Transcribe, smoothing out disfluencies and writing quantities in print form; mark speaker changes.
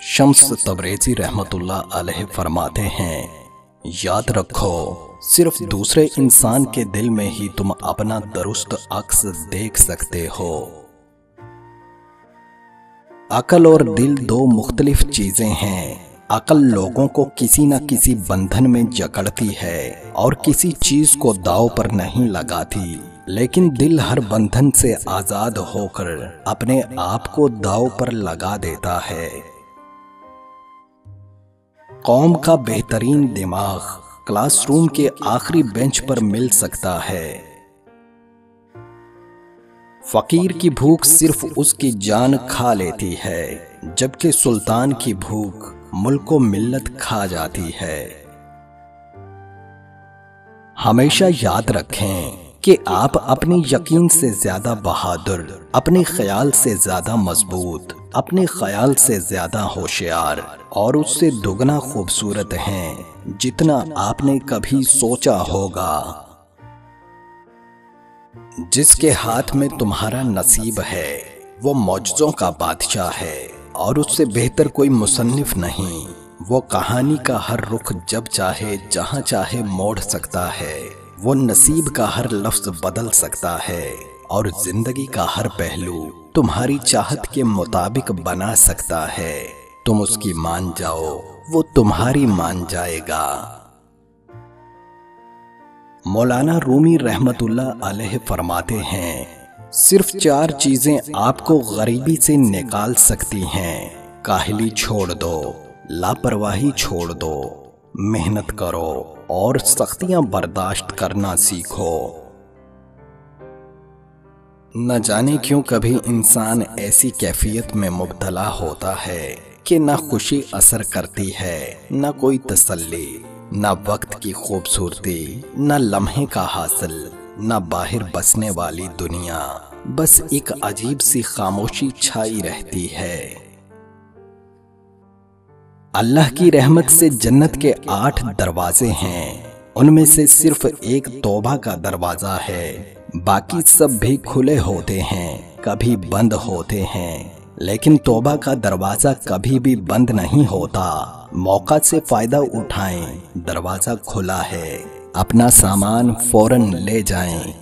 Speaker 1: शम्स तबरेज़ी रहमतुल्लाह अलैह फरमाते हैं, याद रखो सिर्फ दूसरे इंसान के दिल में ही तुम अपना दुरुस्त अक्स देख सकते हो। अकल और दिल दो मुख्तलिफ चीजें हैं। अकल लोगों को किसी न किसी बंधन में जकड़ती है और किसी चीज को दांव पर नहीं लगाती, लेकिन दिल हर बंधन से आजाद होकर अपने आप को दांव पर लगा देता है। कौम का बेहतरीन दिमाग क्लासरूम के आखिरी बेंच पर मिल सकता है। फकीर की भूख सिर्फ उसकी जान खा लेती है, जबकि सुल्तान की भूख मुल्क को मिल्लत खा जाती है। हमेशा याद रखें कि आप अपने यकीन से ज्यादा बहादुर, अपने ख्याल से ज्यादा मजबूत, अपने ख्याल से ज्यादा होशियार और उससे दुगना खूबसूरत हैं जितना आपने कभी सोचा होगा। जिसके हाथ में तुम्हारा नसीब है वो मौजज़ों का बादशाह है और उससे बेहतर कोई मुसन्निफ नहीं। वो कहानी का हर रुख जब चाहे जहां चाहे मोड़ सकता है। वो नसीब का हर लफ्ज बदल सकता है और जिंदगी का हर पहलू तुम्हारी चाहत के मुताबिक बना सकता है। तुम उसकी मान जाओ, वो तुम्हारी मान जाएगा। मौलाना रूमी रहमतुल्लाह अलैह फरमाते हैं, सिर्फ 4 चीजें आपको गरीबी से निकाल सकती हैं। काहली छोड़ दो, लापरवाही छोड़ दो, मेहनत करो और सख्तियां बर्दाश्त करना सीखो। न जाने क्यों कभी इंसान ऐसी कैफियत में मुब्तला होता है कि न खुशी असर करती है, न कोई तसल्ली, न वक्त की खूबसूरती, न लम्हे का हासिल, न बाहर बसने वाली दुनिया। बस एक अजीब सी खामोशी छाई रहती है। अल्लाह की रहमत से जन्नत के 8 दरवाजे हैं, उनमें से सिर्फ एक तौबा का दरवाजा है। बाकी सब भी खुले होते हैं, कभी बंद होते हैं, लेकिन तौबा का दरवाजा कभी भी बंद नहीं होता। मौका से फायदा उठाएं, दरवाजा खुला है। अपना सामान फौरन ले जाएं।